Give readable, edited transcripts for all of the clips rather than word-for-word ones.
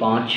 5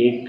1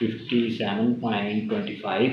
57.25،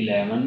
11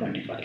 25،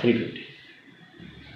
350۔